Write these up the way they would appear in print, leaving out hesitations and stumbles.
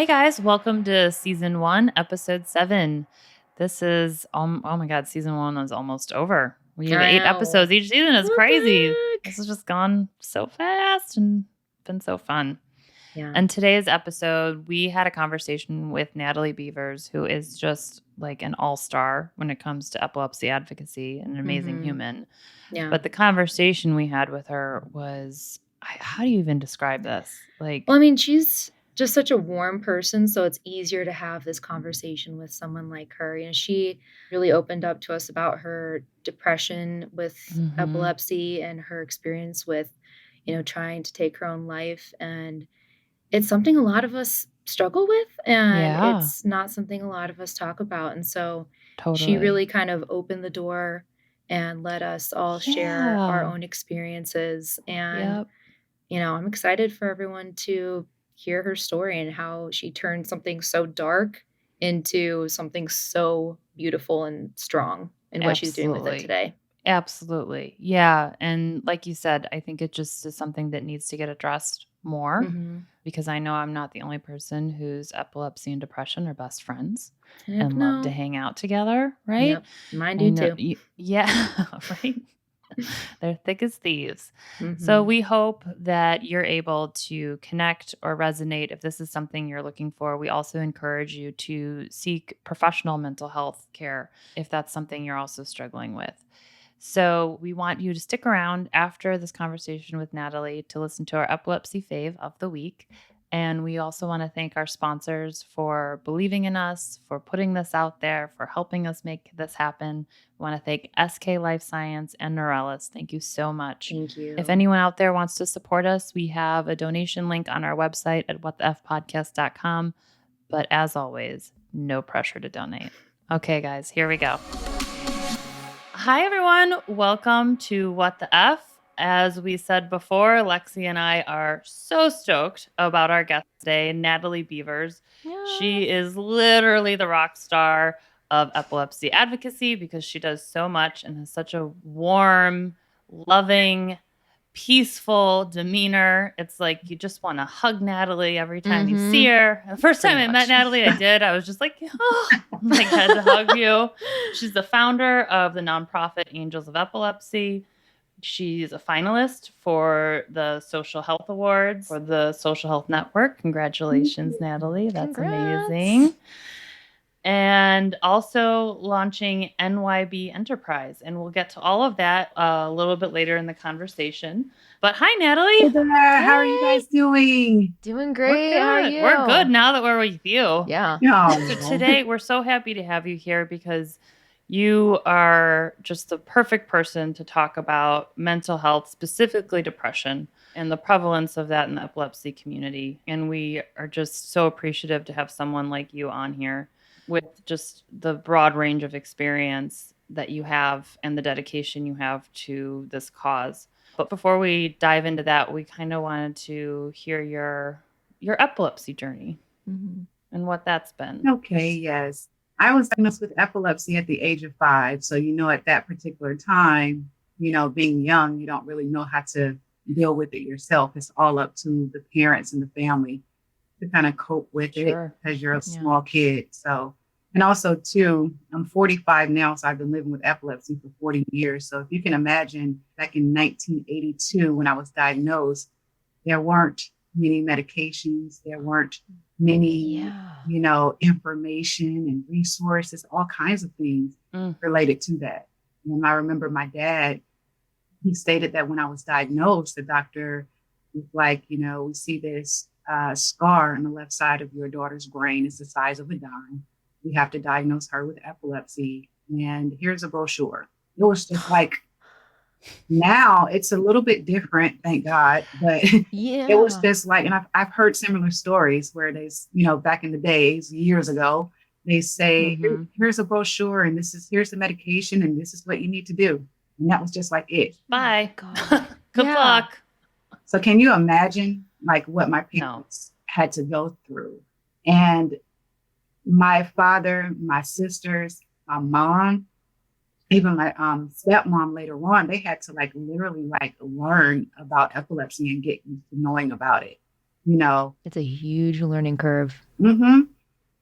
Hey guys, welcome to season 1, episode 7. This is, oh my God, season 1 is almost over. We have 8 episodes each season. It's crazy. This has just gone so fast and been so fun. Yeah. And today's episode, we had a conversation with Natalie Beavers, who is just like an all-star when it comes to epilepsy advocacy and an amazing human. Yeah. But the conversation we had with her was, how do you even describe this? Like, Well, I mean, she's just such a warm person, so it's easier to have this conversation with someone like her. You know, she really opened up to us about her depression with epilepsy and her experience with, trying to take her own life. And it's something a lot of us struggle with, and it's not something a lot of us talk about. And so she really kind of opened the door and let us all share our own experiences. And I'm excited for everyone to hear her story and how she turned something so dark into something so beautiful and strong in what she's doing with it today. Absolutely. Yeah. And like you said, I think it just is something that needs to get addressed more because I know I'm not the only person whose epilepsy and depression are best friends and love to hang out together, right? Yep. Mine do too. Yeah, right. They're thick as thieves. So we hope that you're able to connect or resonate if this is something you're looking for. We also encourage you to seek professional mental health care if that's something you're also struggling with. So we want you to stick around after this conversation with Natalie to listen to our epilepsy fave of the week. And we also want to thank our sponsors for believing in us, for putting this out there, for helping us make this happen. We want to thank SK Life Science and Neurelis. Thank you so much. Thank you. If anyone out there wants to support us, we have a donation link on our website at whatthefpodcast.com. But as always, no pressure to donate. Okay, guys, here we go. Hi, everyone. Welcome to What the F. As we said before, Lexi and I are so stoked about our guest today, Natalie Beavers. Yeah. She is literally the rock star of epilepsy advocacy because she does so much and has such a warm, loving, peaceful demeanor. It's like you just want to hug Natalie every time you see her. The first time I met Natalie, I was just like, oh, I had to hug you. She's the founder of the nonprofit Angels of Epilepsy. She's a finalist for the Social Health Awards for the Social Health Network. Congratulations, Natalie. That's amazing. And also launching NYB Enterprise. And we'll get to all of that a little bit later in the conversation. But hi, Natalie. Hey there. How are you guys doing? Doing great. How are you? We're good now that we're with you. Yeah. So today we're so happy to have you here because you are just the perfect person to talk about mental health, specifically depression, and the prevalence of that in the epilepsy community. And we are just so appreciative to have someone like you on here with just the broad range of experience that you have and the dedication you have to this cause. But before we dive into that, we kind of wanted to hear your epilepsy journey and what that's been. Okay, yes. I was diagnosed with epilepsy at the age of 5. So, at that particular time, being young, you don't really know how to deal with it yourself. It's all up to the parents and the family to kind of cope with it because you're a small kid. So, and also too, I'm 45 now, so I've been living with epilepsy for 40 years. So if you can imagine back in 1982, when I was diagnosed, there weren't many medications. There weren't many, information and resources, all kinds of things related to that. And I remember my dad, he stated that when I was diagnosed, the doctor was like, we see this scar on the left side of your daughter's brain. It's the size of a dime. We have to diagnose her with epilepsy. And here's a brochure. It was just like, now it's a little bit different, thank God. But it was just like, and I've heard similar stories where they, back in the days, years ago, they say, here's a brochure and here's the medication and this is what you need to do. And that was just like it. Bye. Good luck. So can you imagine like what my parents had to go through? And my father, my sisters, my mom, even my stepmom later on, they had to literally learn about epilepsy and get used to knowing about it. you know. It's a huge learning curve. Mm-hmm.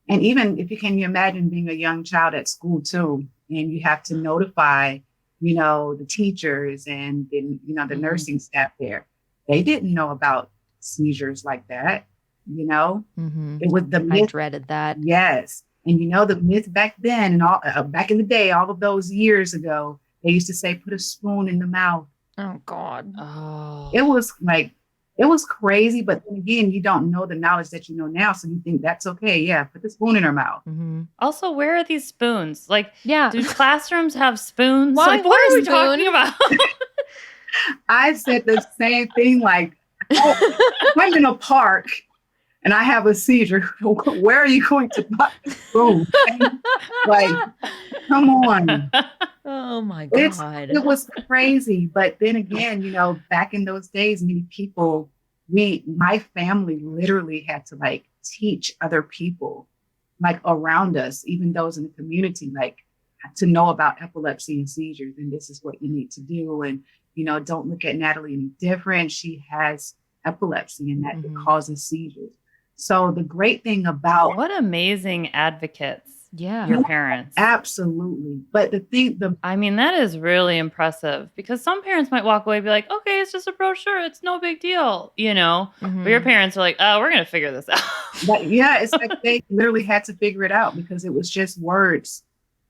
And even if can you imagine being a young child at school too, and you have to notify, the teachers and then, the nursing staff there. They didn't know about seizures like that, It was the I myth. dreaded that. Yes. And the myth back then and all back in the day, all of those years ago, they used to say, put a spoon in the mouth. Oh, God. Oh. It was crazy. But then again, you don't know the knowledge that you know now. So you think that's okay. Yeah. Put the spoon in her mouth. Also, where are these spoons? Like, yeah. Do classrooms have spoons? Why Like, what are we spoon? talking about? I said the same thing. Like, if I'm in a park and I have a seizure, where are you going to put the spoon? Like, come on. Oh my God. It was crazy. But then again, back in those days, many people, my family literally had to like teach other people like around us, even those in the community, like to know about epilepsy and seizures. And this is what you need to do. And, don't look at Natalie any different. She has epilepsy and that it causes seizures. So the great thing about what amazing advocates Yeah. your parents. Absolutely. But I mean, that is really impressive because some parents might walk away and be like, okay, it's just a brochure. It's no big deal, But your parents are like, oh, we're going to figure this out. But yeah, it's like they literally had to figure it out because it was just words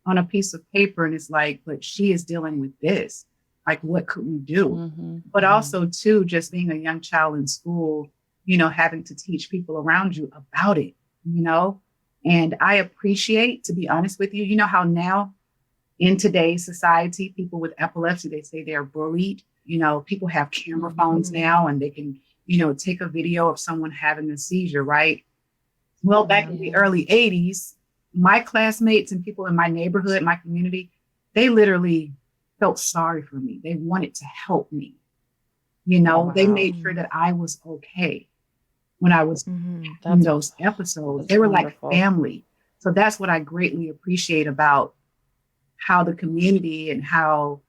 on a piece of paper. And it's like, but she is dealing with this. Like, what could we do? But also, too, just being a young child in school, having to teach people around you about it, And I appreciate, to be honest with you, how now in today's society, people with epilepsy, they say they're bullied. People have camera phones now and they can, take a video of someone having a seizure, right? Well, back in the early 80s, my classmates and people in my neighborhood, my community, they literally felt sorry for me. They wanted to help me. They made sure that I was okay when I was in those episodes. They were wonderful. Like family. So that's what I greatly appreciate about how the community and how,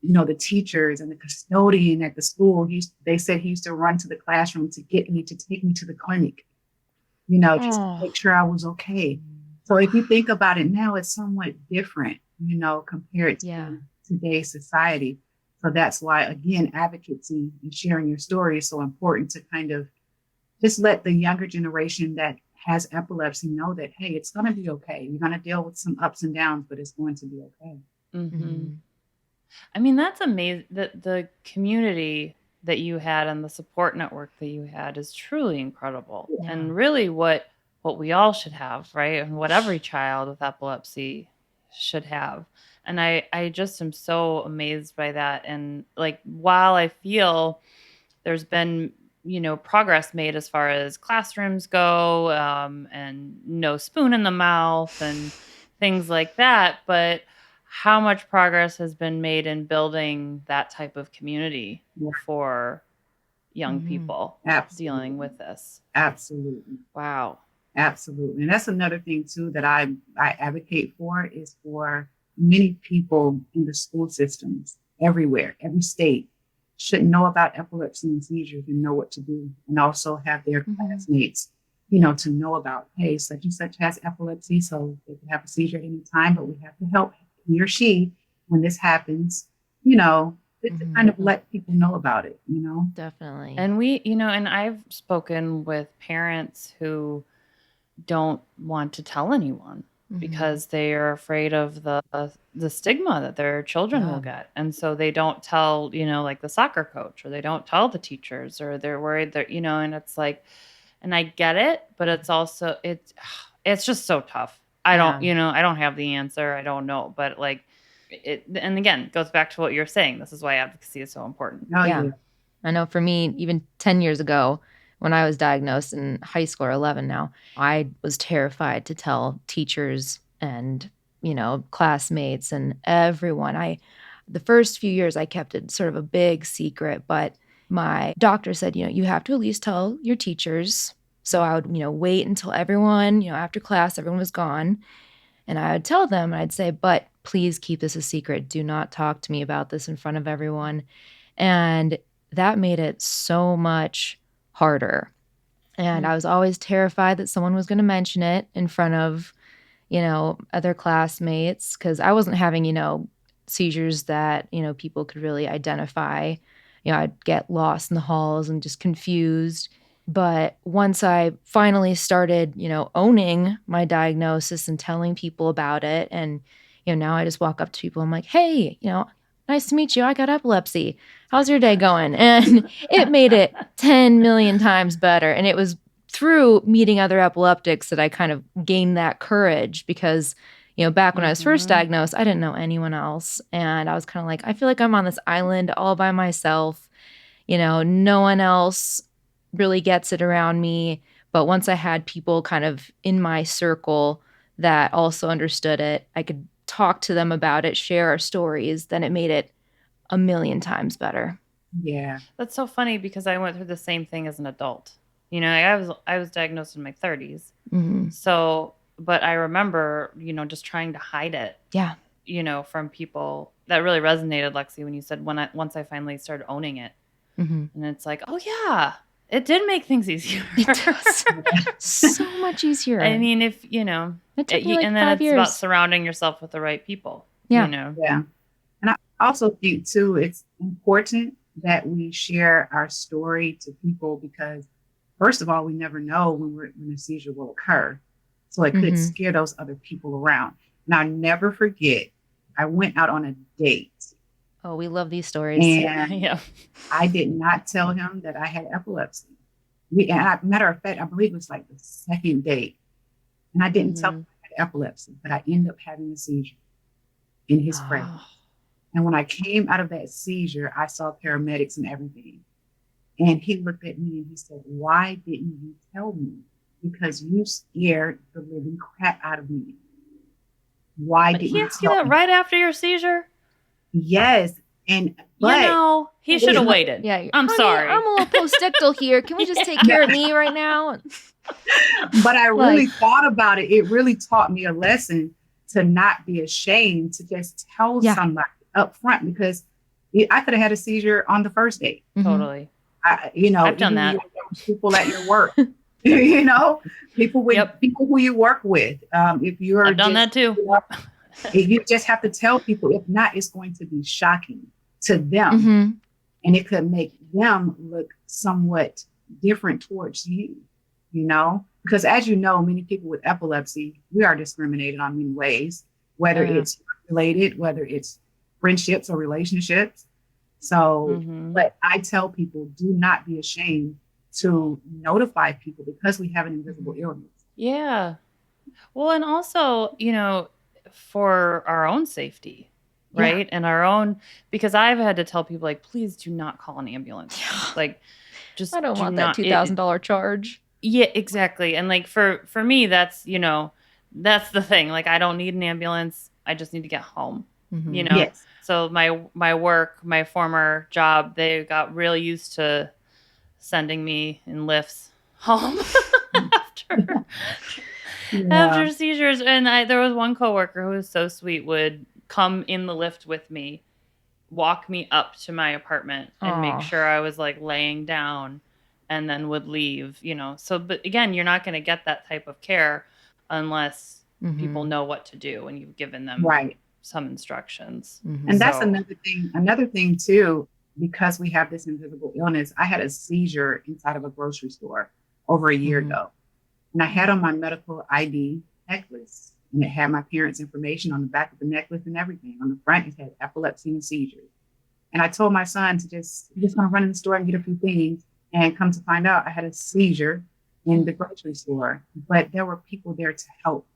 the teachers and the custodian at the school, they said he used to run to the classroom to take me to the clinic, just to make sure I was okay. So if you think about it now, it's somewhat different, compared to today's society. So that's why, again, advocacy and sharing your story is so important to kind of just let the younger generation that has epilepsy know that, hey, it's going to be okay. You're going to deal with some ups and downs, but it's going to be okay. I mean, that's amazing. The community that you had and the support network that you had is truly incredible. Yeah. And really what we all should have, right? And what every child with epilepsy should have. And I just am so amazed by that. And like, while I feel there's been, progress made as far as classrooms go, and no spoon in the mouth and things like that. But how much progress has been made in building that type of community for young people dealing with this? Absolutely. Wow. Absolutely. And that's another thing too that I advocate for is for many people in the school systems everywhere, every state should know about epilepsy and seizures and know what to do, and also have their classmates, to know about, hey, such and such has epilepsy, so they can have a seizure at any time, but we have to help he or she when this happens, to kind of let people know about it, Definitely. And we, and I've spoken with parents who don't want to tell anyone because they are afraid of the stigma that their children will get. And so they don't tell, like the soccer coach, or they don't tell the teachers, or they're worried that, and it's like, and I get it, but it's also, it's just so tough. I don't have the answer. I don't know, but like and again, it goes back to what you're saying. This is why advocacy is so important. Oh, yeah. I know for me, even 10 years ago, when I was diagnosed in high school, or 11 now, I was terrified to tell teachers and, classmates and everyone. The first few years I kept it sort of a big secret, but my doctor said, you have to at least tell your teachers. So I would, wait until everyone, after class, everyone was gone. And I would tell them, and I'd say, but please keep this a secret. Do not talk to me about this in front of everyone. And that made it so much harder And I was always terrified that someone was going to mention it in front of, other classmates, because I wasn't having, seizures that, people could really identify. I'd get lost in the halls and just confused. But once I finally started, owning my diagnosis and telling people about it, and, now I just walk up to people. I'm like, hey, nice to meet you. I got epilepsy. How's your day going? And it made it 10 million times better. And it was through meeting other epileptics that I kind of gained that courage, because, back when I was first diagnosed, I didn't know anyone else. And I was kind of like, I feel like I'm on this island all by myself. No one else really gets it around me. But once I had people kind of in my circle that also understood it, I could talk to them about it, share our stories, then it made it a million times better. Yeah. That's so funny, because I went through the same thing as an adult. I was diagnosed in my 30s. Mm-hmm. So, but I remember, just trying to hide it. Yeah. From people. That really resonated, Lexi, when you said once I finally started owning it. Mm-hmm. And it's like, oh yeah, it did make things easier. It does. So much easier. I mean, if it took me like and then 5 it's years. about surrounding yourself with the right people. Yeah. Yeah. And I also think too, it's important that we share our story to people, because first of all, we never know when a seizure will occur. So it could scare those other people around. And I'll never forget, I went out on a date. Oh, we love these stories. And Yeah. I did not tell him that I had epilepsy. Matter of fact, I believe it was like the second date. And I didn't tell him I had epilepsy, but I ended up having a seizure in his presence. And when I came out of that seizure, I saw paramedics and everything. And he looked at me and he said, why didn't you tell me? Because you scared the living crap out of me. Why didn't he you asked you tell that me? right after your seizure? Yes. But he should have waited. Yeah, I'm honey, sorry. I'm a little postictal here. Can we just take care of me right now? But I really thought about it. It really taught me a lesson to not be ashamed to just tell somebody up front, because I could have had a seizure on the first date. Totally. I've done that. People at your work, people who you work with. If you're I've done that too. You just have to tell people. If not, it's going to be shocking to them, and it could make them look somewhat different towards you. Because as you know, many people with epilepsy, we are discriminated on many ways, whether it's related, whether it's friendships or relationships. So, but I tell people, do not be ashamed to notify people, because we have an invisible illness. Yeah. Well, and also, for our own safety, right? And our own, because I've had to tell people, like, please do not call an ambulance. Like, just I don't want that $2,000 charge. Yeah, exactly. And like for me, that's that's the thing. Like, I don't need an ambulance. I just need to get home. Yes. So my work, my former job, they got real used to sending me in lifts home after seizures. And there was one coworker who was so sweet, would come in the lift with me, walk me up to my apartment, and make sure I was like laying down, and then would leave. So, but again, you're not going to get that type of care unless people know what to do and you've given them some instructions. And that's another thing too, because we have this invisible illness. I had a seizure inside of a grocery store over a year ago, and I had on my medical ID necklace, and it had my parents' information on the back of the necklace and everything. On the front, it had epilepsy and seizures. And I told my son to just want to run in the store and get a few things, and come to find out I had a seizure in the grocery store, but there were people there to help.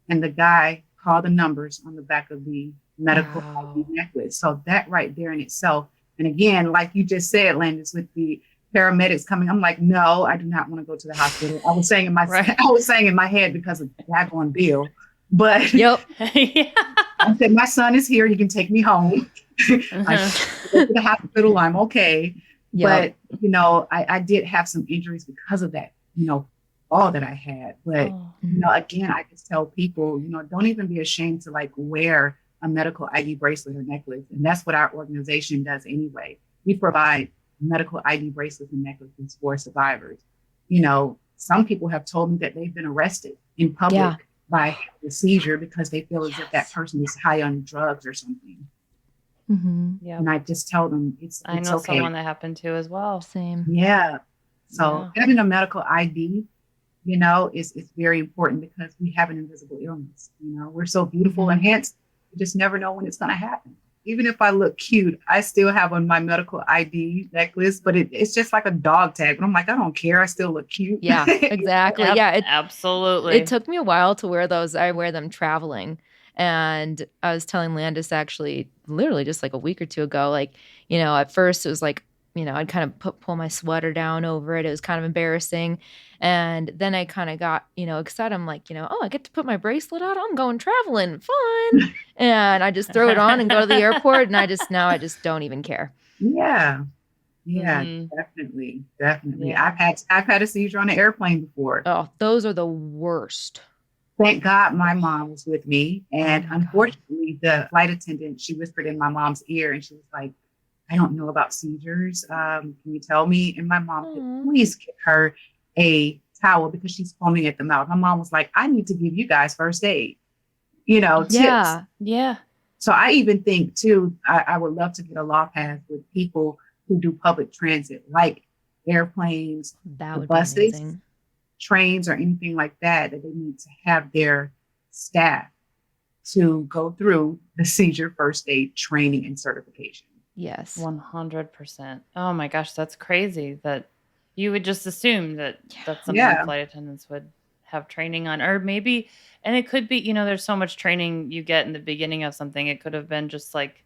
And the guy called the numbers on the back of the medical ID necklace. So that right there in itself. And again, like you just said, Landis, with the paramedics coming, I'm like, no, I do not want to go to the hospital. I was saying in my head, because of that on Bill. But I said, my son is here. He can take me home. I go to the hospital. I'm okay. But, I did have some injuries because of that, all that I had. But, again, I just tell people, don't even be ashamed to like wear a medical ID bracelet or necklace. And that's what our organization does anyway. We provide medical ID bracelets and necklaces for survivors, some people have told me that they've been arrested in public by a seizure because they feel as if that person is high on drugs or something. Yeah. And I just tell them it's I know okay. someone that happened to as well. Same. Yeah. So Yeah. having a medical ID, is very important because we have an invisible illness. We're so beautiful and handsome. You just never know when it's going to happen. Even if I look cute, I still have on my medical ID necklace, but it's just like a dog tag. But I'm like, I don't care. I still look cute. Yeah, exactly. Yeah, absolutely. It took me a while to wear those. I wear them traveling. And I was telling Landis actually literally just like a week or two ago, like, at first it was like, I'd kind of pull my sweater down over it. It was kind of embarrassing. And then I kind of got, excited. I'm like, oh, I get to put my bracelet on. I'm going traveling. Fun. And I just throw it on and go to the airport. And I just don't even care. Yeah. Yeah, definitely. Yeah. I've had a seizure on an airplane before. Oh, those are the worst. Thank God my mom was with me. And unfortunately, the flight attendant, she whispered in my mom's ear and she was like, I don't know about seizures. Can you tell me? And my mom said, please give her a towel because she's foaming at the mouth. My mom was like, I need to give you guys first aid, tips. Yeah. So I even think too, I would love to get a law passed with people who do public transit, like airplanes, the buses, trains, or anything like that they need to have their staff to go through the seizure first aid training and certification. Yes. 100%. Oh my gosh, that's crazy that you would just assume that that's something flight attendants would have training on. Or maybe, and it could be, there's so much training you get in the beginning of something. It could have been just like,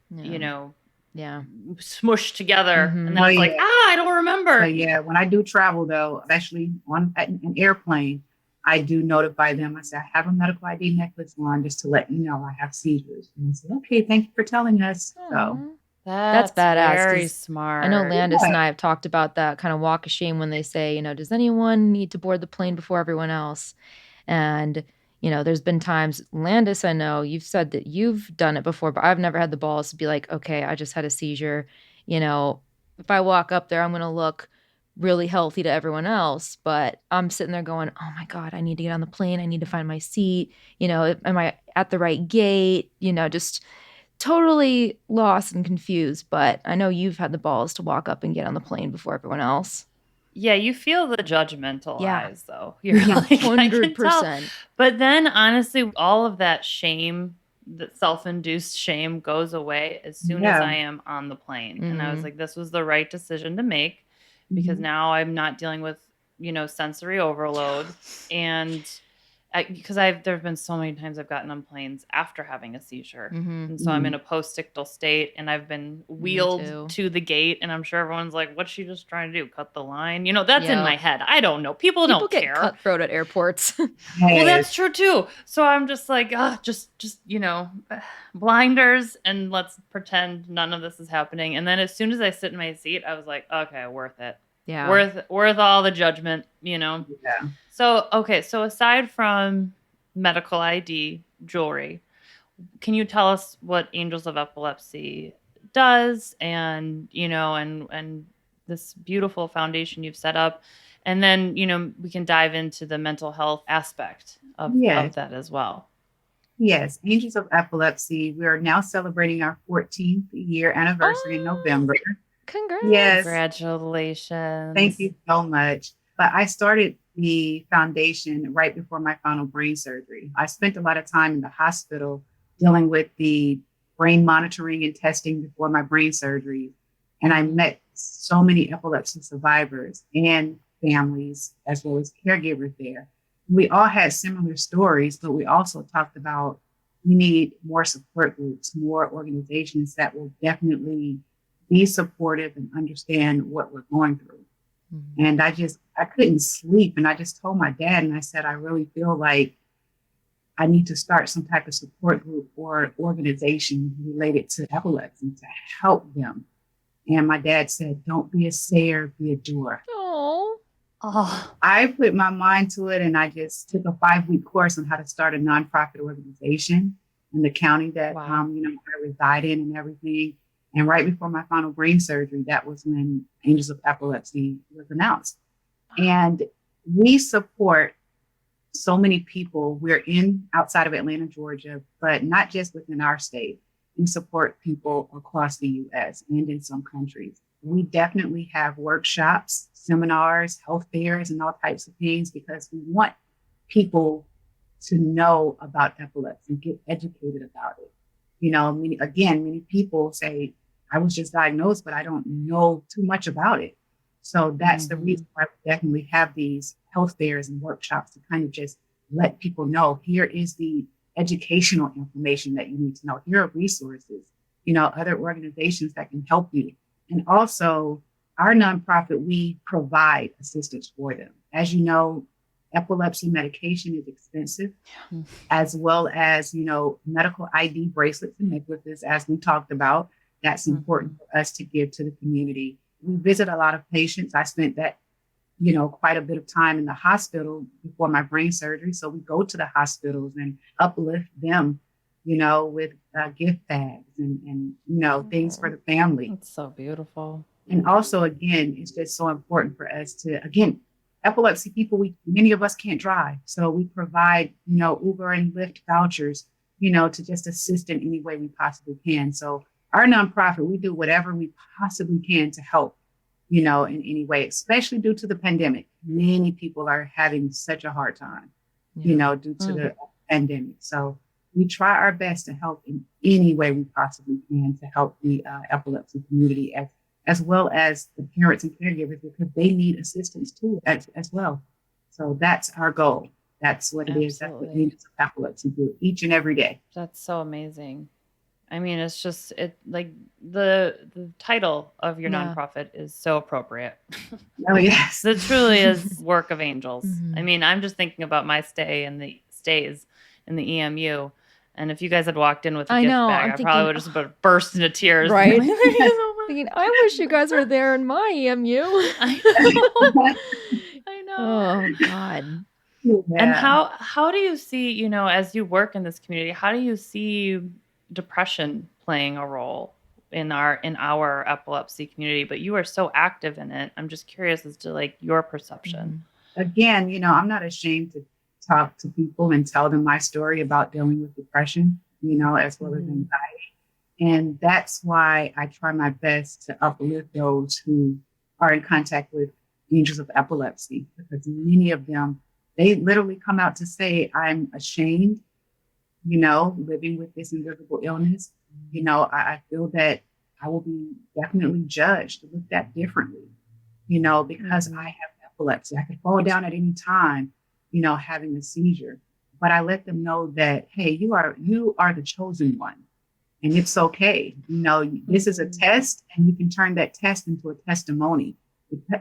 smushed together. And then it's like, I don't remember. So when I do travel though, especially on an airplane, I do notify them. I say, I have a medical ID necklace on just to let you know I have seizures. And they say, okay, thank you for telling us. So that's badass. Very smart. I know Landis and I have talked about that kind of walk of shame when they say, does anyone need to board the plane before everyone else? And, there's been times, Landis, I know you've said that you've done it before, but I've never had the balls to be like, okay, I just had a seizure. If I walk up there, I'm going to look really healthy to everyone else, but I'm sitting there going, oh my God, I need to get on the plane. I need to find my seat. Am I at the right gate? Just totally lost and confused, but I know you've had the balls to walk up and get on the plane before everyone else. Yeah, you feel the judgmental eyes, though. You're like, 100%. But then, honestly, all of that shame, that self-induced shame goes away as soon as I am on the plane. And I was like, this was the right decision to make because now I'm not dealing with, sensory overload. And because there have been so many times I've gotten on planes after having a seizure. And so I'm in a post-ictal state and I've been wheeled to the gate and I'm sure everyone's like, what's she just trying to do? Cut the line? That's in my head. I don't know. People don't get care. Cutthroat at airports. Well, that's true too. So I'm just like, just blinders and let's pretend none of this is happening. And then as soon as I sit in my seat, I was like, okay, worth it. Yeah. Worth all the judgment, Yeah. So, okay. So aside from medical ID, jewelry, can you tell us what Angels of Epilepsy does and this beautiful foundation you've set up? And then, we can dive into the mental health aspect of that as well. Yes. Angels of Epilepsy. We are now celebrating our 14th year anniversary in November. Congrats. Yes. Congratulations. Thank you so much. But I started the foundation right before my final brain surgery. I spent a lot of time in the hospital dealing with the brain monitoring and testing before my brain surgery. And I met so many epilepsy survivors and families as well as caregivers there. We all had similar stories, but we also talked about we need more support groups, more organizations that will definitely be supportive and understand what we're going through. And I couldn't sleep. And I just told my dad, and I said, I really feel like I need to start some type of support group or organization related to epilepsy to help them. And my dad said, don't be a sayer, be a doer. Oh. I put my mind to it and I just took a 5-week course on how to start a nonprofit organization in the county that I reside in and everything. And right before my final brain surgery, that was when Angels of Epilepsy was announced. And we support so many people. We're outside of Atlanta, Georgia, but not just within our state. We support people across the U.S. and in some countries. We definitely have workshops, seminars, health fairs, and all types of things because we want people to know about epilepsy, get educated about it. Many people say, I was just diagnosed, but I don't know too much about it. So that's the reason why we definitely have these health fairs and workshops to kind of just let people know, here is the educational information that you need to know. Here are resources, other organizations that can help you. And also our nonprofit, we provide assistance for them. As you know, epilepsy medication is expensive, as well as, medical ID bracelets and necklaces, as we talked about. That's important for us to give to the community. We visit a lot of patients. I spent that, quite a bit of time in the hospital before my brain surgery. So we go to the hospitals and uplift them, with gift bags and things for the family. That's so beautiful. And also, again, it's just so important for us to, again, epilepsy people, many of us can't drive. So we provide, Uber and Lyft vouchers, to just assist in any way we possibly can. So our nonprofit, we do whatever we possibly can to help, in any way, especially due to the pandemic. Many people are having such a hard time, due to the pandemic. So we try our best to help in any way we possibly can to help the epilepsy community as well as the parents and caregivers, because they need assistance too, as well. So that's our goal. That's what it is. That's what Angels of Epilepsy do each and every day. That's so amazing. I mean, it's just like the title of your nonprofit is so appropriate. Oh yes, it truly is work of angels. I mean, I'm just thinking about my stays in the EMU, and if you guys had walked in with a gift bag, I probably would have just burst into tears. Right? Thinking, I wish you guys were there in my EMU. I know. Oh God. Yeah. And how do you see, as you work in this community, how do you see depression playing a role in our epilepsy community? But you are so active in it. I'm just curious as to like your perception. Again, I'm not ashamed to talk to people and tell them my story about dealing with depression, as well as anxiety. And that's why I try my best to uplift those who are in contact with Angels of Epilepsy, because many of them, they literally come out to say, I'm ashamed, living with this invisible illness. I feel that I will be definitely judged, looked at differently, because I have epilepsy. I could fall down at any time, having a seizure. But I let them know that, hey, you are the chosen one. And it's okay. This is a test, and you can turn that test into a testimony.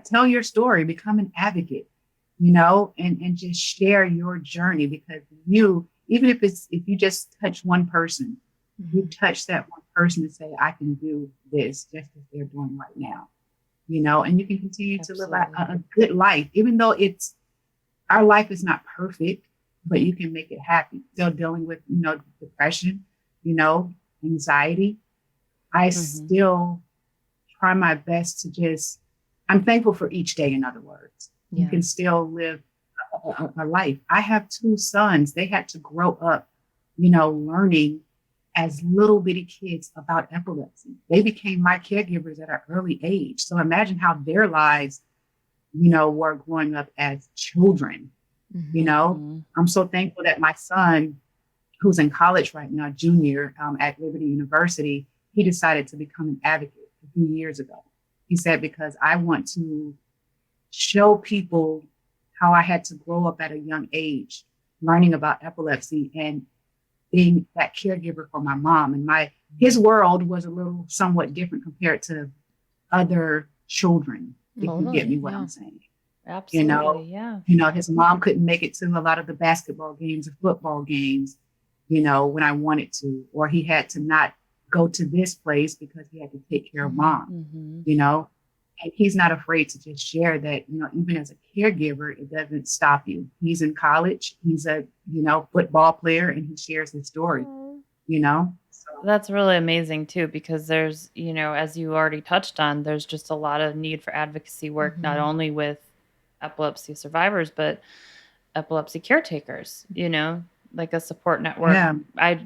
Tell your story, become an advocate, and just share your journey, because even if you just touch one person, you touch that one person and say, I can do this just as they're doing right now, and you can continue to live a good life, even though our life is not perfect, but you can make it happy. Still dealing with, depression, anxiety. I still try my best to I'm thankful for each day. In other words, you can still live a life. I have 2 sons. They had to grow up, learning as little bitty kids about epilepsy. They became my caregivers at an early age. So imagine how their lives, were growing up as children. I'm so thankful that my son, who's in college right now, junior at Liberty University, he decided to become an advocate a few years ago. He said, because I want to show people how I had to grow up at a young age, learning about epilepsy and being that caregiver for my mom. And his world was somewhat different compared to other children, if you get me what I'm saying. Absolutely, his mom couldn't make it to a lot of the basketball games or football games, when I wanted to, or he had to not go to this place because he had to take care of mom, and he's not afraid to just share that, even as a caregiver, it doesn't stop you. He's in college, he's a, football player, and he shares his story, So that's really amazing too, because there's, as you already touched on, there's just a lot of need for advocacy work, not only with epilepsy survivors, but epilepsy caretakers, like a support network. Yeah.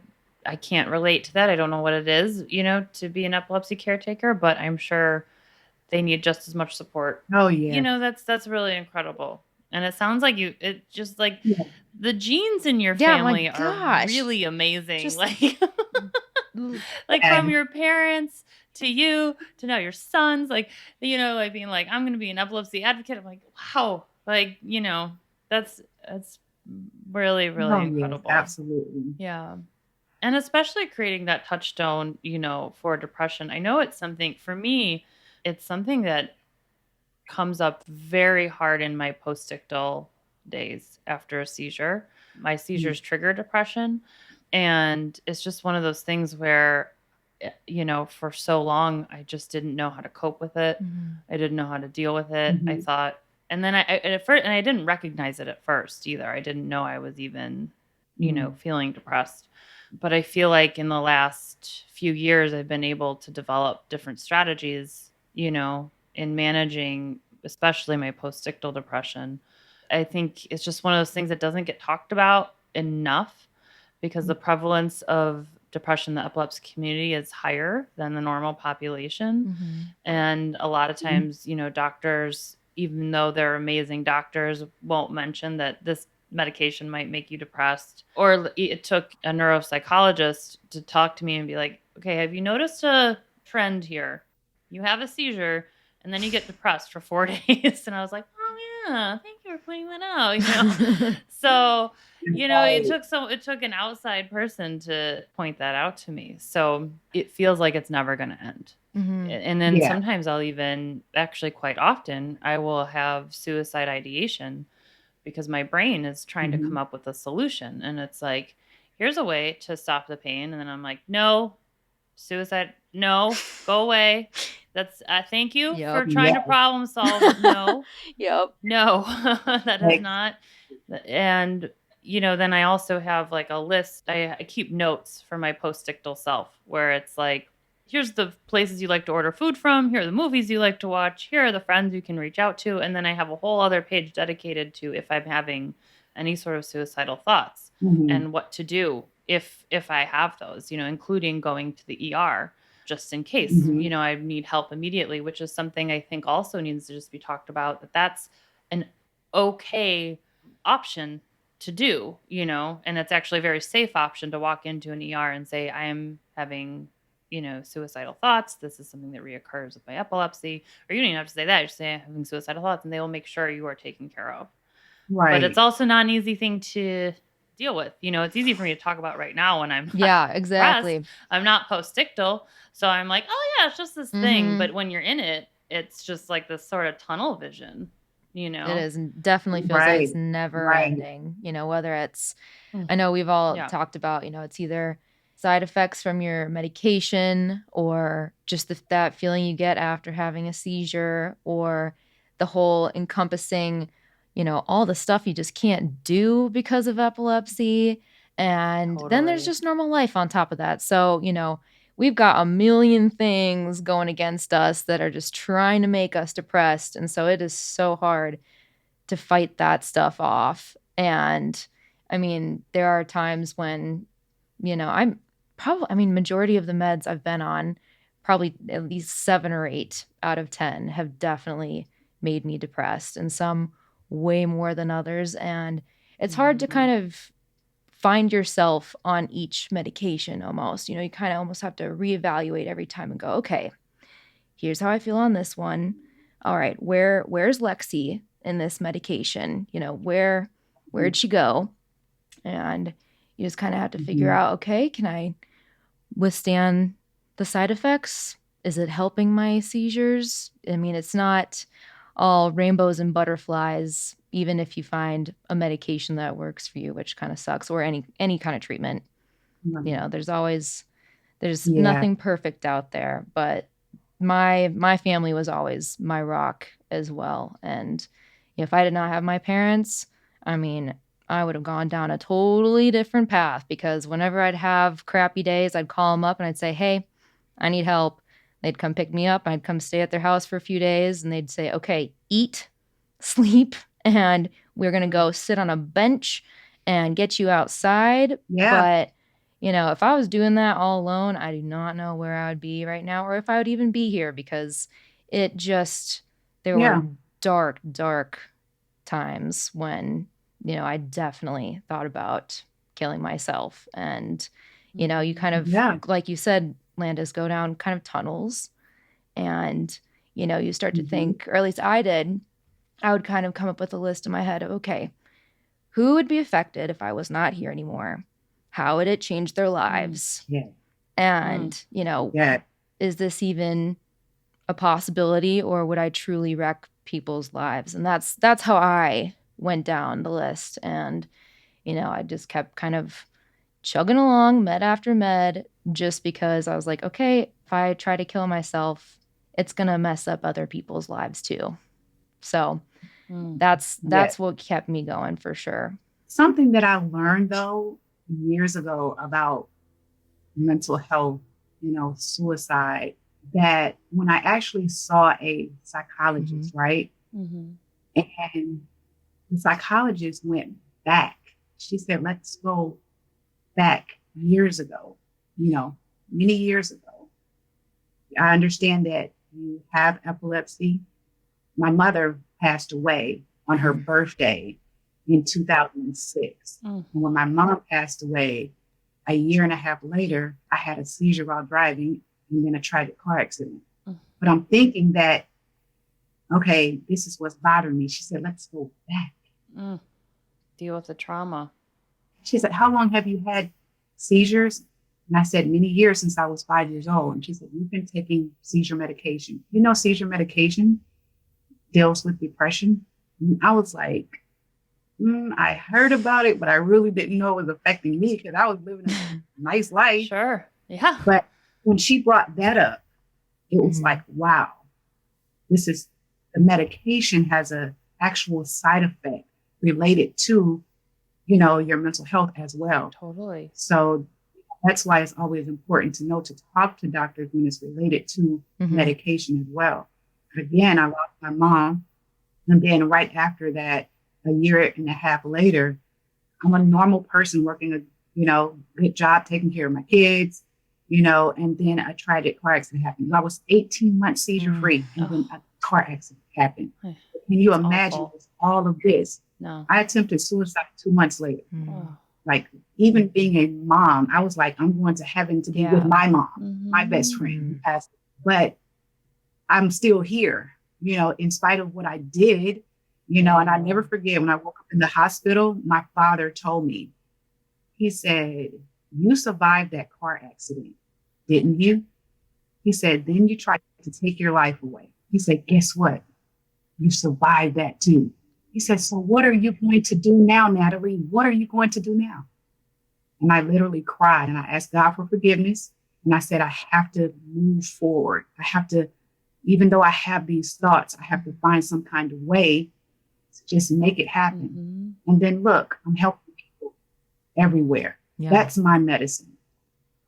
I can't relate to that. I don't know what it is, to be an epilepsy caretaker, but I'm sure they need just as much support. Oh, yeah. That's really incredible. And it sounds like it just like Yeah. the genes in your Yeah, my family are gosh. really amazing. Just- like from your parents to you to now your sons, like being like, I'm going to be an epilepsy advocate. I'm like, wow. Like, that's really, really incredible. Yes, absolutely. Yeah. And especially creating that touchstone, for depression. I know it's something, for me, it's something that comes up very hard in my postictal days after a seizure. My seizures trigger depression. And it's just one of those things where, for so long, I just didn't know how to cope with it. I didn't know how to deal with it. I thought, and then I didn't recognize it at first either. I didn't know I was even, feeling depressed. But I feel like in the last few years, I've been able to develop different strategies, in managing, especially my postictal depression. I think it's just one of those things that doesn't get talked about enough because the prevalence of depression in the epilepsy community is higher than the normal population. And a lot of times, doctors, even though they're amazing doctors, won't mention that this medication might make you depressed. Or it took a neuropsychologist to talk to me and be like, okay, have you noticed a trend here? You have a seizure and then you get depressed for 4 days. And I was like, oh yeah, thank you for pointing that out. So, it took an outside person to point that out to me. So it feels like it's never going to end. And then sometimes I'll even, actually quite often, I will have suicide ideation because my brain is trying to come up with a solution. And it's like, here's a way to stop the pain. And then I'm like, no, suicide, no, go away. That's thank you for trying to problem solve. No. No, that is not. And, then I also have like a list. I keep notes for my postictal self where it's like, here's the places you like to order food from. Here are the movies you like to watch. Here are the friends you can reach out to. And then I have a whole other page dedicated to if I'm having any sort of suicidal thoughts and what to do if I have those, including going to the ER just in case, I need help immediately, which is something I think also needs to just be talked about, that's an okay option to do, and it's actually a very safe option to walk into an ER and say, I am having suicidal thoughts. This is something that reoccurs with my epilepsy. Or you don't even have to say that. You just say I'm having suicidal thoughts and they will make sure you are taken care of. Right. But it's also not an easy thing to deal with. It's easy for me to talk about right now when I'm exactly. I'm not postictal. So I'm like, oh yeah, it's just this thing. But when you're in it, it's just like this sort of tunnel vision. It is, and definitely feels like it's never ending. Whether it's, I know we've all talked about, it's either side effects from your medication or just that feeling you get after having a seizure, or the whole encompassing, all the stuff you just can't do because of epilepsy. And then there's just normal life on top of that. So, we've got a million things going against us that are just trying to make us depressed. And so it is so hard to fight that stuff off. And I mean, there are times when, majority of the meds I've been on, probably at least 7 or 8 out of 10 have definitely made me depressed, and some way more than others. And it's hard to kind of find yourself on each medication almost. You kind of almost have to reevaluate every time and go, okay, here's how I feel on this one. All right, where's Lexi in this medication? Where'd she go? And you just kind of have to figure out, okay, can I withstand the side effects? Is it helping my seizures? I mean, it's not all rainbows and butterflies, even if you find a medication that works for you, which kind of sucks, or any kind of treatment. There's nothing perfect out there, but my family was always my rock as well. And if I did not have my parents, I mean, I would have gone down a totally different path, because whenever I'd have crappy days, I'd call them up and I'd say, hey, I need help. They'd come pick me up. I'd come stay at their house for a few days, and they'd say, okay, eat sleep and we're going to go sit on a bench and get you outside. Yeah. But, if I was doing that all alone, I do not know where I would be right now or if I would even be here, because there Yeah. were dark, dark times when, I definitely thought about killing myself. And, you kind of, Yeah. like you said, Landis, go down kind of tunnels and, you start to think, or at least I did, I would kind of come up with a list in my head of, okay, who would be affected if I was not here anymore? How would it change their lives? Yeah. And, Yeah. is this even a possibility, or would I truly wreck people's lives? And that's how I went down the list. And, I just kept kind of chugging along med after med, just because I was like, okay, if I try to kill myself, it's going to mess up other people's lives too. So that's what kept me going for sure. Something that I learned though years ago about mental health, suicide, that when I actually saw a psychologist, right? And the psychologist went back. She said, let's go back years ago, many years ago. I understand that you have epilepsy. My mother passed away on her birthday in 2006. And when my mom passed away, a year and a half later, I had a seizure while driving and then a tragic car accident. But I'm thinking that, okay, this is what's bothering me. She said, let's go back. Deal with the trauma. She said, how long have you had seizures? And I said, many years, since I was 5 years old. And she said, you've been taking seizure medication. Seizure medication deals with depression. And I was like, I heard about it, but I really didn't know it was affecting me because I was living a nice life. Sure. Yeah. But when she brought that up, it was like, wow, the medication has a actual side effect related to, your mental health as well. Totally. So that's why it's always important to know to talk to doctors when it's related to medication as well. Again, I lost my mom. And then right after that, a year and a half later, I'm a normal person working a, good job, taking care of my kids, and then a tragic car accident happened. I was 18 months seizure free, and then a car accident happened. Can you imagine all of this? No. I attempted suicide 2 months later. Like, even being a mom, I was like, I'm going to heaven to be with my mom, my best friend who passed. But I'm still here, in spite of what I did, and I never forget when I woke up in the hospital, my father told me, he said, you survived that car accident, didn't you? He said, then you tried to take your life away. He said, guess what? You survived that too. He said, so what are you going to do now, Natalie? What are you going to do now? And I literally cried and I asked God for forgiveness. And I said, I have to move forward. I have to, even though I have these thoughts, I have to find some kind of way to just make it happen. And then look, I'm helping people everywhere. Yeah. That's my medicine.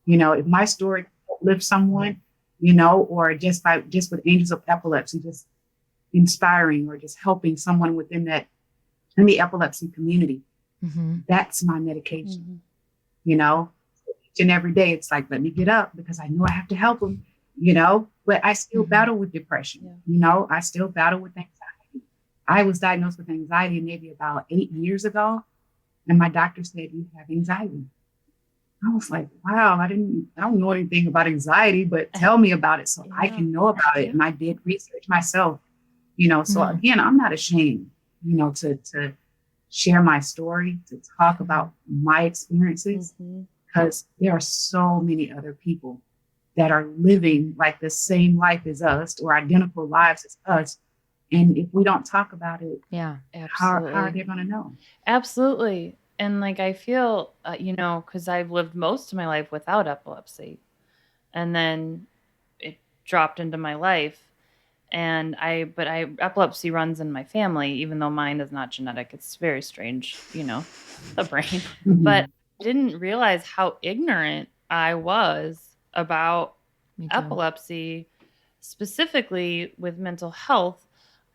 If my story lifts someone, or just with Angels of Epilepsy, just inspiring or just helping someone within the epilepsy community, that's my medication. Each and every day, it's like, let me get up because I know I have to help them, but I still battle with depression. I still battle with anxiety. I was diagnosed with anxiety maybe about 8 years ago. And my doctor said, you have anxiety. I was like, wow, I don't know anything about anxiety, but tell me about it so I can know about it. And I did research myself, so again, I'm not ashamed, to share my story, to talk about my experiences, because there are so many other people that are living like the same life as us or identical lives as us. And if we don't talk about it, how are they going to know? Absolutely. And I feel, because I've lived most of my life without epilepsy, and then it dropped into my life. And epilepsy runs in my family, even though mine is not genetic. It's very strange, the brain. But I didn't realize how ignorant I was about epilepsy, specifically with mental health,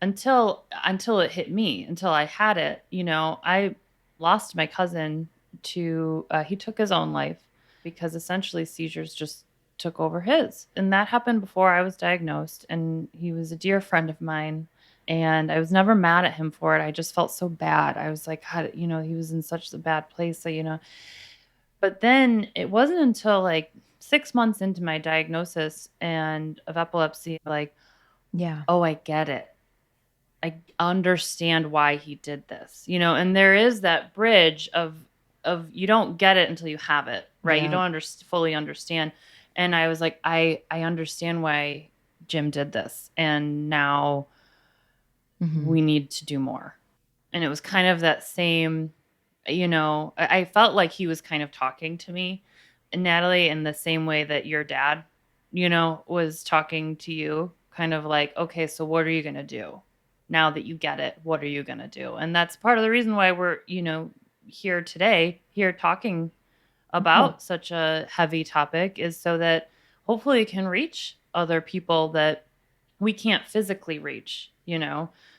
until it hit me, until I had it, I lost my cousin to, he took his own life because essentially seizures just took over his. And that happened before I was diagnosed. And he was a dear friend of mine. And I was never mad at him for it. I just felt so bad. I was like, God, he was in such a bad place. So, but then it wasn't until like 6 months into my diagnosis and of epilepsy, like, Yeah. oh, I get it. I understand why he did this, and there is that bridge of you don't get it until you have it, right? Yeah. You don't fully understand. And I was like, I understand why Jim did this. And now we need to do more. And it was kind of that same, I felt like he was kind of talking to me, Natalie, in the same way that your dad, was talking to you, kind of like, okay, so what are you going to do? Now that you get it, what are you going to do? And that's part of the reason why we're, here today, here talking about such a heavy topic, is so that hopefully it can reach other people that we can't physically reach,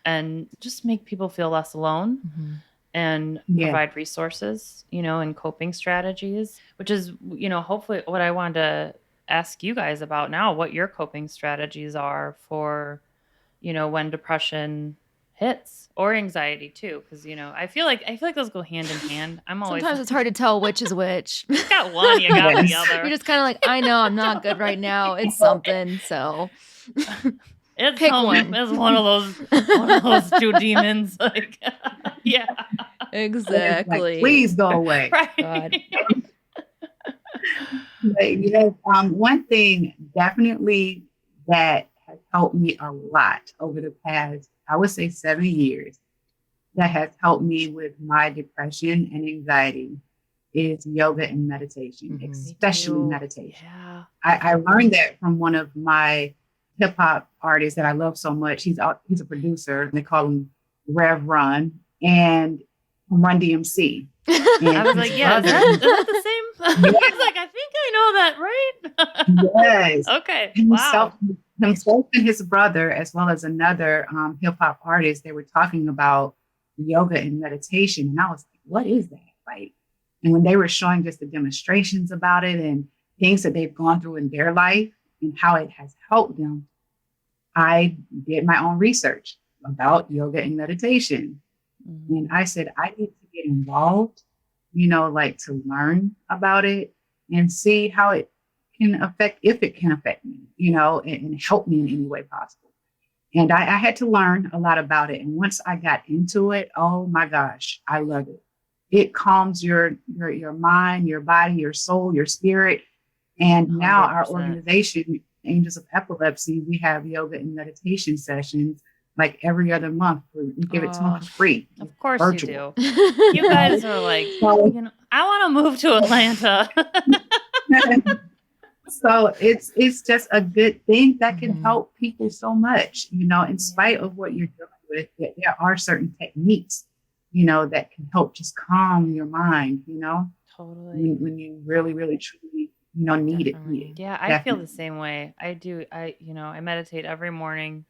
and just make people feel less alone and provide resources, and coping strategies, which is, hopefully what I wanted to ask you guys about now, what your coping strategies are for, when depression hits, or anxiety too. Cause I feel like those go hand in hand. Sometimes it's hard to tell which is which. You got one, you got the other. You're just kind of like, I know I'm not good right now. It's something. So it's pick one. It's one of those two demons. Like, yeah, exactly. Like, please go away. Right. God. But, one thing definitely that has helped me a lot over the past, I would say 7 years, that has helped me with my depression and anxiety is yoga and meditation, especially meditation. Yeah. I learned that from one of my hip hop artists that I love so much. He's a producer, and they call him Rev Run, and Run DMC. And I was like, yeah, is that the same? I was like, I think I know that, right? Yes. Okay. Himself Wow. and his brother, as well as another hip hop artist, they were talking about yoga and meditation. And I was like, what is that? Like, and when they were showing just the demonstrations about it and things that they've gone through in their life and how it has helped them, I did my own research about yoga and meditation. And I said, I need to get involved, like to learn about it and see how it can affect, if it can affect me, and help me in any way possible. And I had to learn a lot about it. And once I got into it, oh my gosh, I love it. It calms your mind, your body, your soul, your spirit. And now 100%. Our organization, Angels of Epilepsy, we have yoga and meditation sessions like every other month. We give it to them for free. Of course virtual. You do. You guys are like, I want to move to Atlanta. So it's just a good thing that can help people so much, in spite of what you're dealing with. There are certain techniques, that can help just calm your mind, Totally. when you really, really, truly, need Definitely. it. Yeah, I feel the same way. I do. I meditate every morning.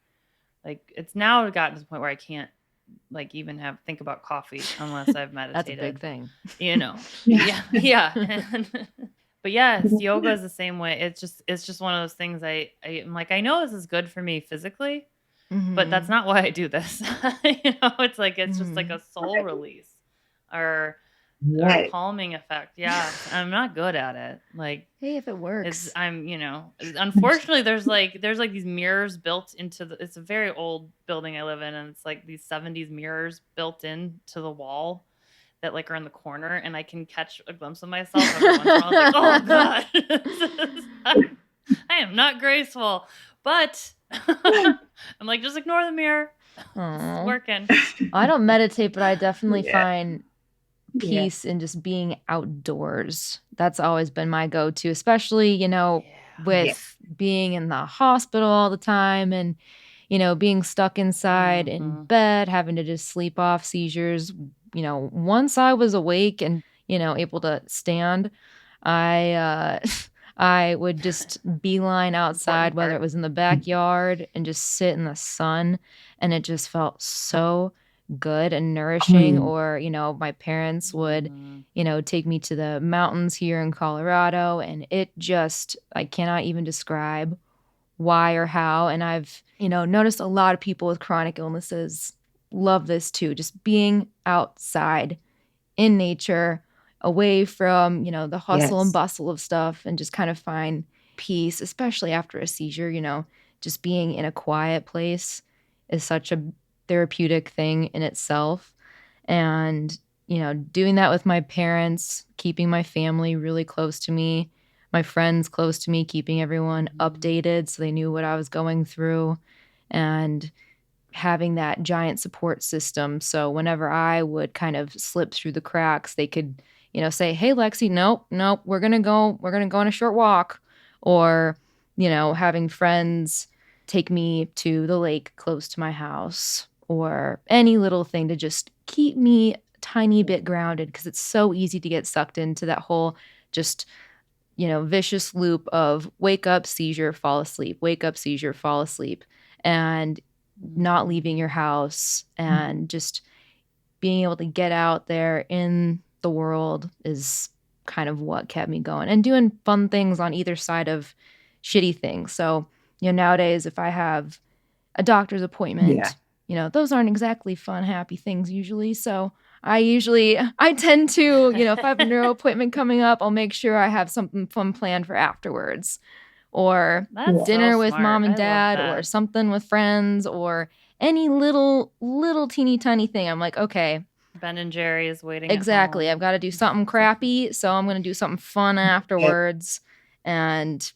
Like, it's now gotten to the point where I can't even think about coffee unless I've meditated. That's a big thing. Yeah. But yes, yoga is the same way. It's just one of those things I'm like, I know this is good for me physically, but that's not why I do this. It's like, it's just like a soul release or calming effect. Yeah. I'm not good at it. Like, hey, if it works. Unfortunately there's these mirrors built into it's a very old building I live in, and it's like these 70s mirrors built into the wall that are in the corner, and I can catch a glimpse of myself every once in a while. I was like, oh God, I am not graceful, but I'm like, just ignore the mirror. It's working. I don't meditate, but I definitely find peace in just being outdoors. That's always been my go-to, especially, with being in the hospital all the time and, being stuck inside in bed, having to just sleep off seizures. Once I was awake and, able to stand, I I would just beeline outside, whether it was in the backyard, and just sit in the sun. And it just felt so good and nourishing. Or, my parents would, take me to the mountains here in Colorado. And it just, I cannot even describe why or how. And I've, noticed a lot of people with chronic illnesses love this too. Just being outside in nature, away from, the hustle and bustle of stuff, and just kind of find peace, especially after a seizure. Just being in a quiet place is such a therapeutic thing in itself. And, doing that with my parents, keeping my family really close to me, my friends close to me, keeping everyone updated so they knew what I was going through, and having that giant support system. So whenever I would kind of slip through the cracks, they could, say, "Hey, Lexi, nope, we're going to go on a short walk." Or, having friends take me to the lake close to my house, or any little thing to just keep me a tiny bit grounded, because it's so easy to get sucked into that whole just, vicious loop of wake up, seizure, fall asleep, wake up, seizure, fall asleep, and not leaving your house. And just being able to get out there in the world is kind of what kept me going, and doing fun things on either side of shitty things. So, nowadays, if I have a doctor's appointment, those aren't exactly fun, happy things usually. So I tend to, if I have a neuro appointment coming up, I'll make sure I have something fun planned for afterwards, or dinner with mom and dad, or something with friends, or any little teeny tiny thing. I'm like, okay, Ben and Jerry is waiting. Exactly. I've got to do something crappy, so I'm going to do something fun afterwards. And,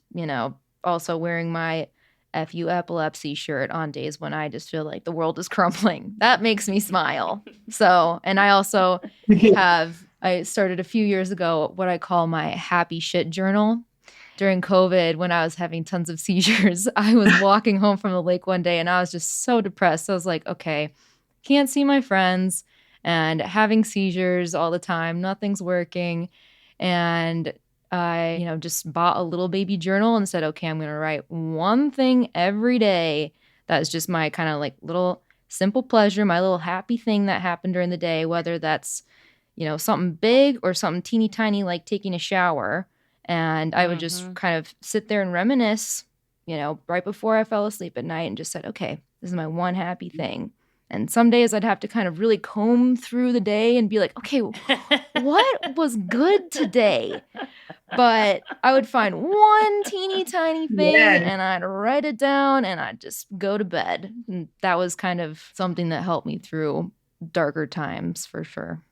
also wearing my FU epilepsy shirt on days when I just feel like the world is crumbling. That makes me smile. So, and I also I started a few years ago what I call my happy shit journal. During COVID, when I was having tons of seizures, I was walking home from the lake one day and I was just so depressed. So I was like, okay, can't see my friends and having seizures all the time. Nothing's working. And I, just bought a little baby journal and said, okay, I'm going to write one thing every day. That's just my kind of like little simple pleasure, my little happy thing that happened during the day, whether that's, something big or something teeny tiny, like taking a shower. And I would just kind of sit there and reminisce, right before I fell asleep at night, and just said, okay, this is my one happy thing. And some days I'd have to kind of really comb through the day and be like, okay, what was good today? But I would find one teeny tiny thing and I'd write it down and I'd just go to bed. And that was kind of something that helped me through darker times, for sure.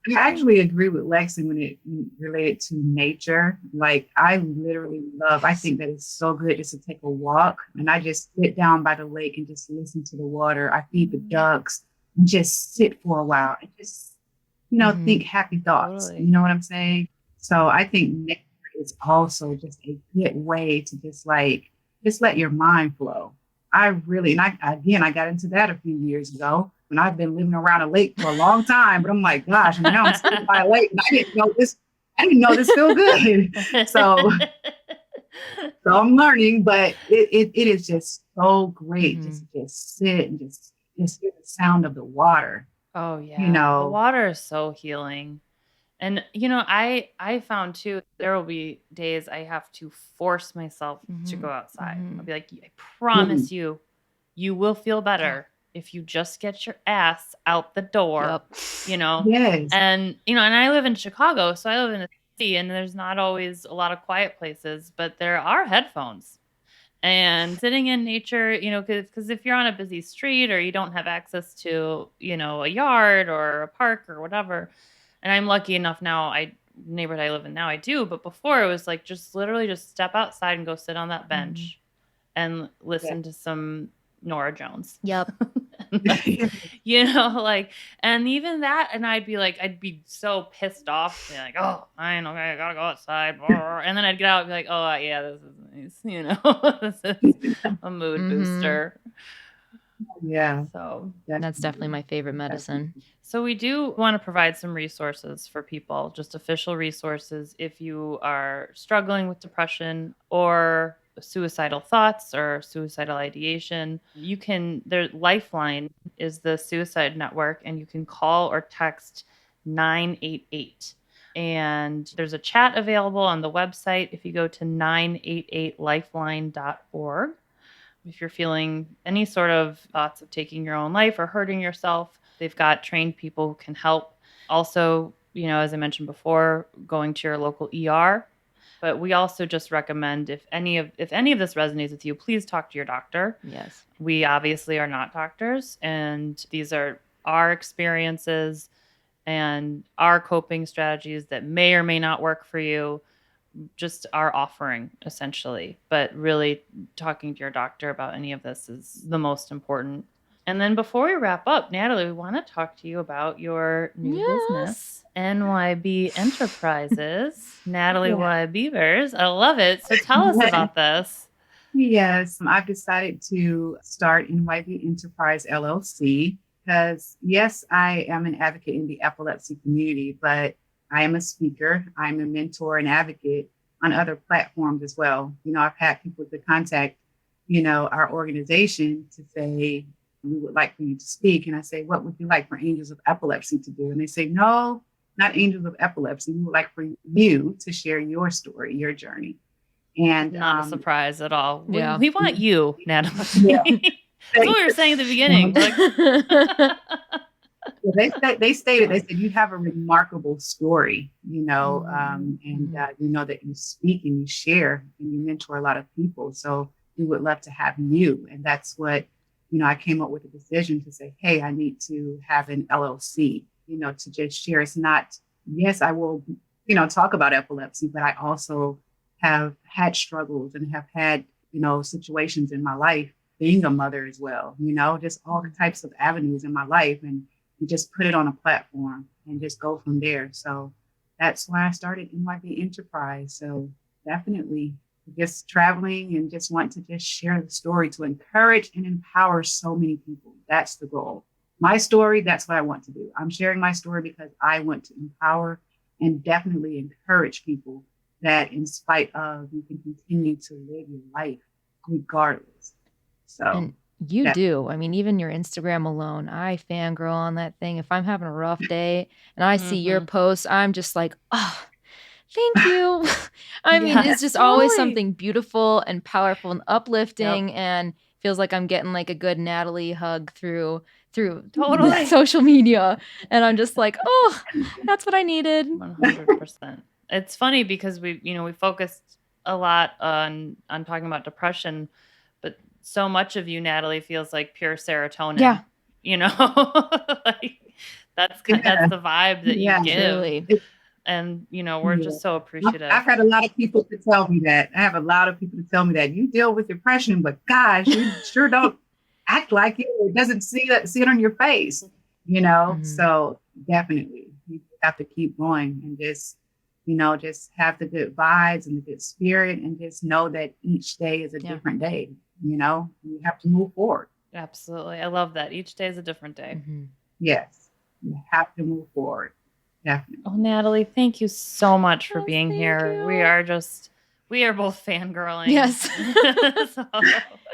I actually agree with Lexi when it related to nature. Like, I think that it's so good just to take a walk, and I just sit down by the lake and just listen to the water. I feed the ducks and just sit for a while and just, think happy thoughts. Totally. You know what I'm saying? So I think nature is also just a good way to just let your mind flow. I got into that a few years ago. And I've been living around a lake for a long time, but I'm like, gosh, now I'm sitting by a lake and I didn't know this feel good. So I'm learning, but it is just so great just to sit and just hear the sound of the water. Oh yeah. The water is so healing. And I found too, there will be days I have to force myself to go outside. I'll be like, I promise you will feel better if you just get your ass out the door. Yes. And and I live in Chicago, so I live in a city, and there's not always a lot of quiet places, but there are headphones. And sitting in nature, because if you're on a busy street or you don't have access to, a yard or a park or whatever, and I'm lucky enough now, neighborhood I live in now, I do, but before it was like just literally just step outside and go sit on that bench and listen to some Nora Jones. Yep. And even that, and I'd be so pissed off, be like, oh, I gotta go outside. And then I'd get out and be like, oh, yeah, this is nice. This is a mood booster. Yeah. So That's definitely my favorite medicine. So we do want to provide some resources for people, just official resources if you are struggling with depression or suicidal thoughts or suicidal ideation. You can, their Lifeline is the suicide network, and you can call or text 988. And there's a chat available on the website if you go to 988lifeline.org. If you're feeling any sort of thoughts of taking your own life or hurting yourself, they've got trained people who can help. Also, as I mentioned before, going to your local ER. But we also just recommend if any of this resonates with you, please talk to your doctor. Yes. We obviously are not doctors, and these are our experiences and our coping strategies that may or may not work for you. Just our offering, essentially. But really, talking to your doctor about any of this is the most important. And then before we wrap up, Natalie, we want to talk to you about your new business, NYB Enterprises. Natalie Y. Beavers. I love it. So tell us about this. Yes, I've decided to start NYB Enterprise LLC because, yes, I am an advocate in the epilepsy community, but I am a speaker, I'm a mentor and advocate on other platforms as well. I've had people to contact, our organization to say, we would like for you to speak. And I say, what would you like for Angels of Epilepsy to do? And they say, no, not Angels of Epilepsy. We would like for you to share your story, your journey. And not a surprise at all. Yeah. We want you, Natalie. Yeah. That's what we were saying at the beginning. They said you have a remarkable story, and you know that you speak and you share and you mentor a lot of people. So we would love to have you. And that's what, I came up with a decision to say, hey, I need to have an LLC, to just share. It's not, yes, I will, talk about epilepsy, but I also have had struggles and have had, situations in my life, being a mother as well, just all types of avenues in my life. And you just put it on a platform and just go from there. So that's why I started NYB Enterprise. So definitely just traveling and just want to just share the story to encourage and empower so many people. That's the goal. My story, that's what I want to do. I'm sharing my story because I want to empower and definitely encourage people that in spite of, you can continue to live your life regardless. So. And you do. I mean, even your Instagram alone, I fangirl on that thing. If I'm having a rough day and I see your posts, I'm just like, oh, thank you. I mean, it's just always something beautiful and powerful and uplifting, and feels like I'm getting like a good Natalie hug through totally social media. And I'm just like, oh, that's what I needed. 100%. It's funny because we focused a lot on talking about depression, but so much of you, Natalie, feels like pure serotonin. Yeah. Like that's the vibe that you give. Really. And, we're just so appreciative. I've had a lot of people to tell me that. I have a lot of people to tell me that you deal with depression, but gosh, you sure don't act like it. It doesn't see it on your face, So definitely you have to keep going and just, just have the good vibes and the good spirit and just know that each day is a different day. You have to move forward. Absolutely. I love that. Each day is a different day. Mm-hmm. Yes. You have to move forward. Definitely. Oh, Natalie, thank you so much for being here. You. We are both fangirling. Yes. So.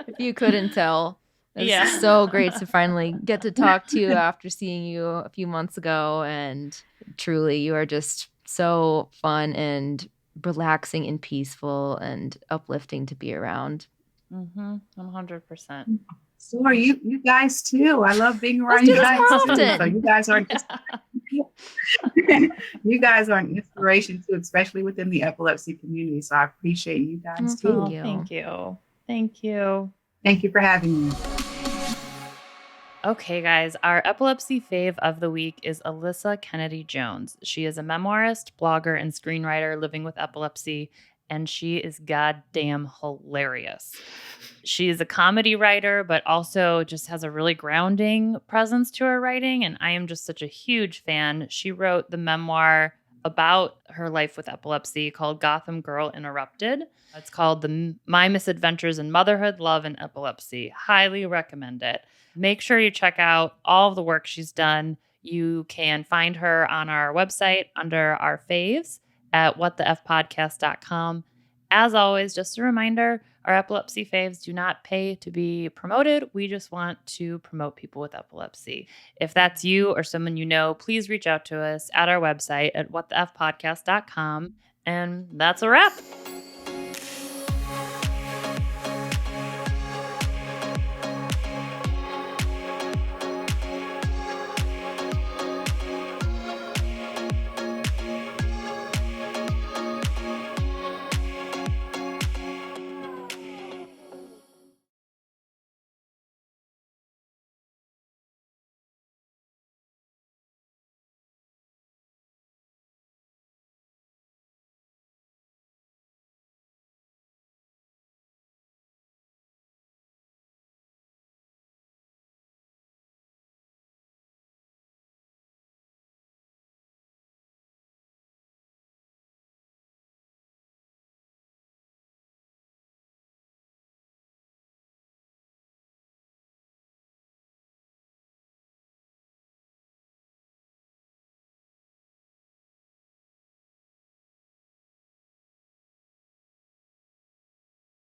If you couldn't tell, it's so great to finally get to talk to you after seeing you a few months ago. And truly, you are just so fun and relaxing and peaceful and uplifting to be around. 100%. So are you guys too. I love being around you guys too. So you guys are you guys are an inspiration too, especially within the epilepsy community. So I appreciate you guys too. Thank you. Thank you. Thank you for having me. Okay, guys, our epilepsy fave of the week is Alyssa Kennedy Jones. She is a memoirist, blogger, and screenwriter living with epilepsy, and she is goddamn hilarious. She is a comedy writer, but also just has a really grounding presence to her writing, and I am just such a huge fan. She wrote the memoir about her life with epilepsy called Gotham Girl Interrupted. It's called My Misadventures in Motherhood, Love, and Epilepsy. Highly recommend it. Make sure you check out all of the work she's done. You can find her on our website under our faves at whatthefpodcast.com. As always, just a reminder, our epilepsy faves do not pay to be promoted. We just want to promote people with epilepsy. If that's you or someone you know, please reach out to us at our website at whatthefpodcast.com. And that's a wrap.